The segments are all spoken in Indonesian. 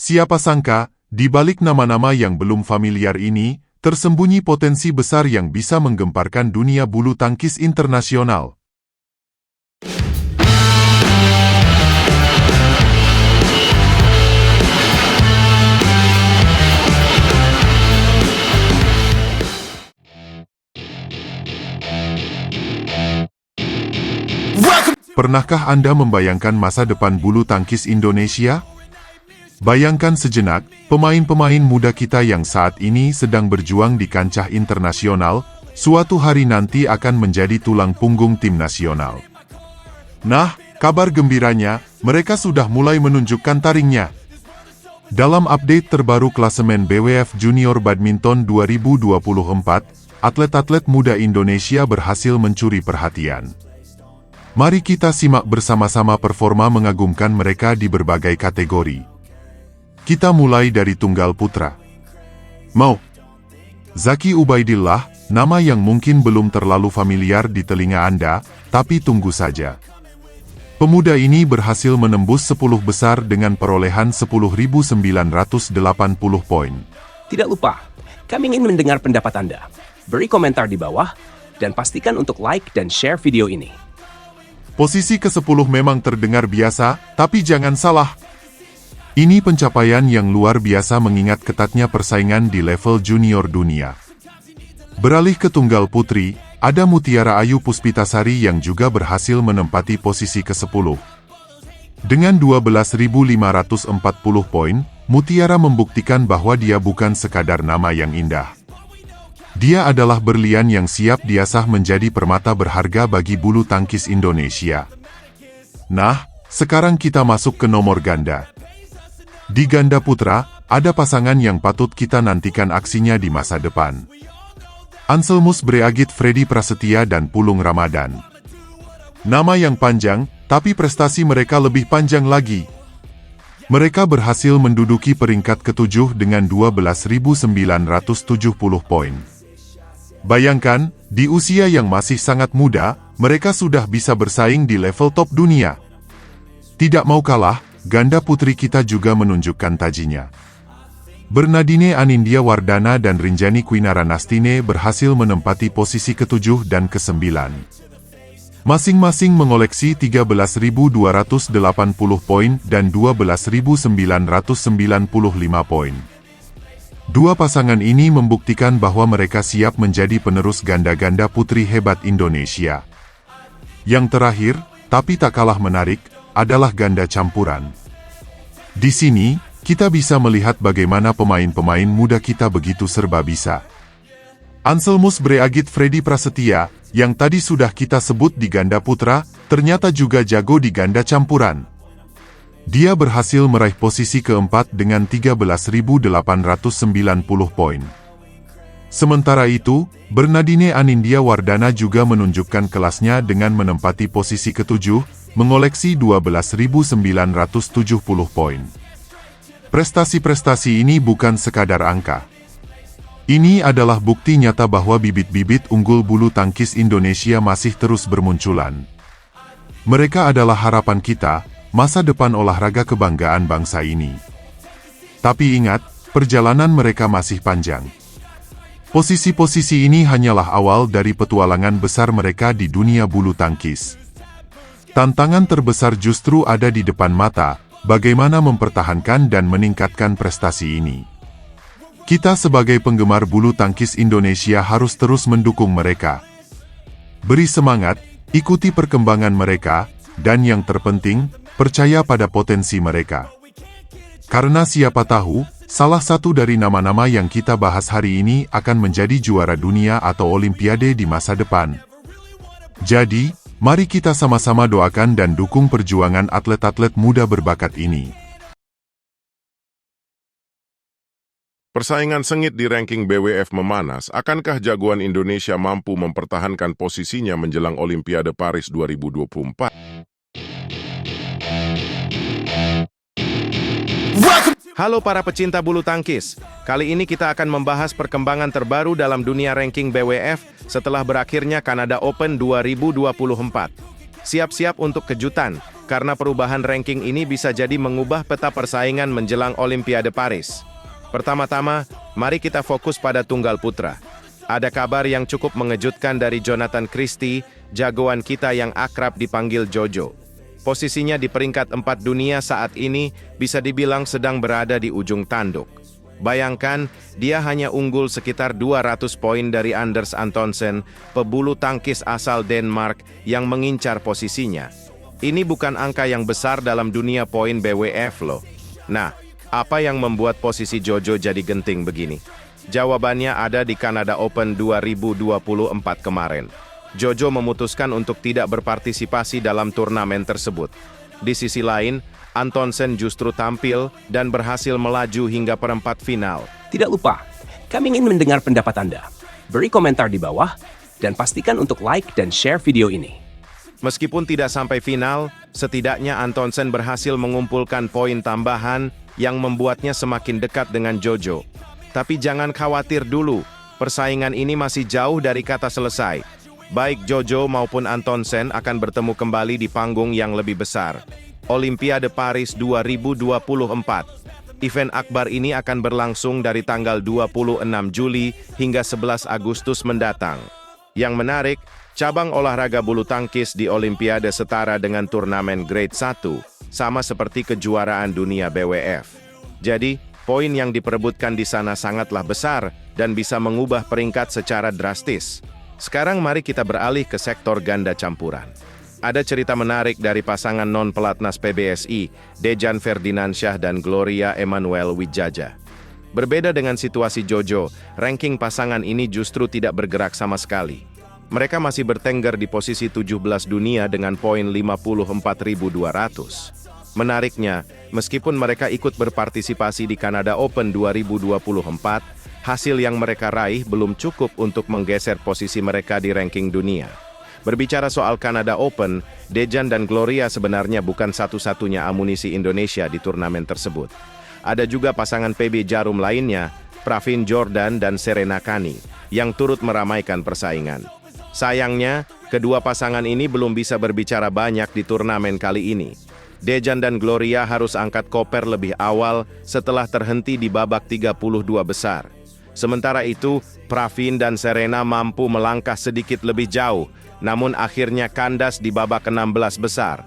Siapa sangka, di balik nama-nama yang belum familiar ini, tersembunyi potensi besar yang bisa menggemparkan dunia bulu tangkis internasional. Pernahkah Anda membayangkan masa depan bulu tangkis Indonesia? Bayangkan sejenak, pemain-pemain muda kita yang saat ini sedang berjuang di kancah internasional, suatu hari nanti akan menjadi tulang punggung tim nasional. Nah, kabar gembiranya, mereka sudah mulai menunjukkan taringnya. Dalam update terbaru klasemen BWF Junior Badminton 2024, atlet-atlet muda Indonesia berhasil mencuri perhatian. Mari kita simak bersama-sama performa mengagumkan mereka di berbagai kategori. Kita mulai dari tunggal putra. Zaki Ubaidillah, nama yang mungkin belum terlalu familiar di telinga Anda, tapi tunggu saja. Pemuda ini berhasil menembus 10 besar dengan perolehan 10.980 poin. Tidak lupa, kami ingin mendengar pendapat Anda. Beri komentar di bawah, dan pastikan untuk like dan share video ini. Posisi ke-10 memang terdengar biasa, tapi jangan salah. Ini pencapaian yang luar biasa mengingat ketatnya persaingan di level junior dunia. Beralih ke tunggal putri, ada Mutiara Ayu Puspitasari yang juga berhasil menempati posisi ke-10. Dengan 12.540 poin, Mutiara membuktikan bahwa dia bukan sekadar nama yang indah. Dia adalah berlian yang siap diasah menjadi permata berharga bagi bulu tangkis Indonesia. Nah, sekarang kita masuk ke nomor ganda. Di ganda putra, ada pasangan yang patut kita nantikan aksinya di masa depan. Anselmus Breagit Freddy Prasetya dan Pulung Ramadan. Nama yang panjang, tapi prestasi mereka lebih panjang lagi. Mereka berhasil menduduki peringkat ke-7 dengan 12.970 poin. Bayangkan, di usia yang masih sangat muda, mereka sudah bisa bersaing di level top dunia. Tidak mau kalah, ganda putri kita juga menunjukkan tajinya. Bernadine Anindya Wardana dan Rinjani Kwinaranastine berhasil menempati posisi ke-7 dan ke-9. Masing-masing mengoleksi 13.280 poin dan 12.995 poin. Dua pasangan ini membuktikan bahwa mereka siap menjadi penerus ganda-ganda putri hebat Indonesia. Yang terakhir, tapi tak kalah menarik, adalah ganda campuran. Di sini, kita bisa melihat bagaimana pemain-pemain muda kita begitu serba bisa. Anselmus Breagit Freddy Prasetya, yang tadi sudah kita sebut di ganda putra, ternyata juga jago di ganda campuran. Dia berhasil meraih posisi keempat dengan 13.890 poin. Sementara itu, Bernadine Anindya Wardana juga menunjukkan kelasnya dengan menempati posisi ke-7, mengoleksi 12.970 poin. Prestasi-prestasi ini bukan sekadar angka. Ini adalah bukti nyata bahwa bibit-bibit unggul bulu tangkis Indonesia masih terus bermunculan. Mereka adalah harapan kita, masa depan olahraga kebanggaan bangsa ini. Tapi ingat, perjalanan mereka masih panjang. Posisi-posisi ini hanyalah awal dari petualangan besar mereka di dunia bulu tangkis. Tantangan terbesar justru ada di depan mata, bagaimana mempertahankan dan meningkatkan prestasi ini. Kita sebagai penggemar bulu tangkis Indonesia harus terus mendukung mereka. Beri semangat, ikuti perkembangan mereka, dan yang terpenting, percaya pada potensi mereka. Karena siapa tahu, salah satu dari nama-nama yang kita bahas hari ini akan menjadi juara dunia atau olimpiade di masa depan. Jadi, mari kita sama-sama doakan dan dukung perjuangan atlet-atlet muda berbakat ini. Persaingan sengit di ranking BWF memanas, akankah jagoan Indonesia mampu mempertahankan posisinya menjelang Olimpiade Paris 2024? Halo para pecinta bulu tangkis, kali ini kita akan membahas perkembangan terbaru dalam dunia ranking BWF setelah berakhirnya Canada Open 2024. Siap-siap untuk kejutan, karena perubahan ranking ini bisa jadi mengubah peta persaingan menjelang Olimpiade Paris. Pertama-tama, mari kita fokus pada tunggal putra. Ada kabar yang cukup mengejutkan dari Jonathan Christie, jagoan kita yang akrab dipanggil Jojo. Posisinya di peringkat 4 dunia saat ini bisa dibilang sedang berada di ujung tanduk. Bayangkan, dia hanya unggul sekitar 200 poin dari Anders Antonsen, pebulu tangkis asal Denmark yang mengincar posisinya. Ini bukan angka yang besar dalam dunia poin BWF loh. Nah, apa yang membuat posisi Jojo jadi genting begini? Jawabannya ada di Canada Open 2024 kemarin. Jojo memutuskan untuk tidak berpartisipasi dalam turnamen tersebut. Di sisi lain, Antonsen justru tampil dan berhasil melaju hingga perempat final. Tidak lupa, kami ingin mendengar pendapat Anda. Beri komentar di bawah, dan pastikan untuk like dan share video ini. Meskipun tidak sampai final, setidaknya Antonsen berhasil mengumpulkan poin tambahan yang membuatnya semakin dekat dengan Jojo. Tapi jangan khawatir dulu, persaingan ini masih jauh dari kata selesai. Baik Jojo maupun Antonsen akan bertemu kembali di panggung yang lebih besar. Olimpiade Paris 2024. Event akbar ini akan berlangsung dari tanggal 26 Juli hingga 11 Agustus mendatang. Yang menarik, cabang olahraga bulu tangkis di Olimpiade setara dengan turnamen Grade 1, sama seperti kejuaraan dunia BWF. Jadi, poin yang diperebutkan di sana sangatlah besar dan bisa mengubah peringkat secara drastis. Sekarang mari kita beralih ke sektor ganda campuran. Ada cerita menarik dari pasangan non-pelatnas PBSI, Dejan Ferdinansyah dan Gloria Emanuel Widjaja. Berbeda dengan situasi Jojo, ranking pasangan ini justru tidak bergerak sama sekali. Mereka masih bertengger di posisi 17 dunia dengan poin 54.200. Menariknya, meskipun mereka ikut berpartisipasi di Canada Open 2024, hasil yang mereka raih belum cukup untuk menggeser posisi mereka di ranking dunia. Berbicara soal Canada Open, Dejan dan Gloria sebenarnya bukan satu-satunya amunisi Indonesia di turnamen tersebut. Ada juga pasangan PB Jarum lainnya, Pravin Jordan dan Serena Kani, yang turut meramaikan persaingan. Sayangnya, kedua pasangan ini belum bisa berbicara banyak di turnamen kali ini. Dejan dan Gloria harus angkat koper lebih awal setelah terhenti di babak 32 besar. Sementara itu, Pravin dan Serena mampu melangkah sedikit lebih jauh, namun akhirnya kandas di babak 16 besar.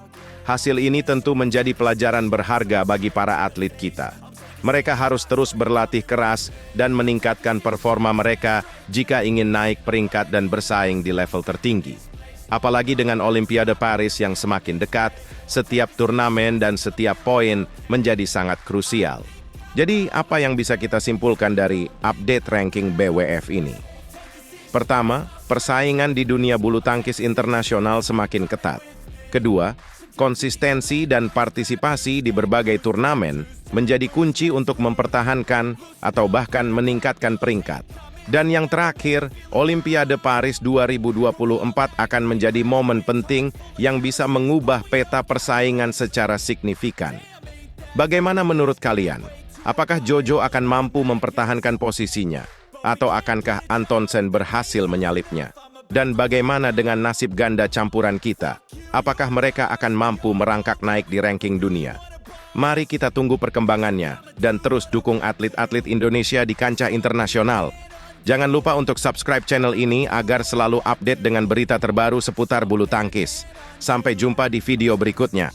Hasil ini tentu menjadi pelajaran berharga bagi para atlet kita. Mereka harus terus berlatih keras dan meningkatkan performa mereka jika ingin naik peringkat dan bersaing di level tertinggi. Apalagi dengan Olimpiade Paris yang semakin dekat, setiap turnamen dan setiap poin menjadi sangat krusial. Jadi, apa yang bisa kita simpulkan dari update ranking BWF ini? Pertama, persaingan di dunia bulu tangkis internasional semakin ketat. Kedua, konsistensi dan partisipasi di berbagai turnamen menjadi kunci untuk mempertahankan atau bahkan meningkatkan peringkat. Dan yang terakhir, Olimpiade Paris 2024 akan menjadi momen penting yang bisa mengubah peta persaingan secara signifikan. Bagaimana menurut kalian? Apakah Jojo akan mampu mempertahankan posisinya? Atau akankah Antonsen berhasil menyalipnya? Dan bagaimana dengan nasib ganda campuran kita? Apakah mereka akan mampu merangkak naik di ranking dunia? Mari kita tunggu perkembangannya dan terus dukung atlet-atlet Indonesia di kancah internasional. Jangan lupa untuk subscribe channel ini agar selalu update dengan berita terbaru seputar bulu tangkis. Sampai jumpa di video berikutnya.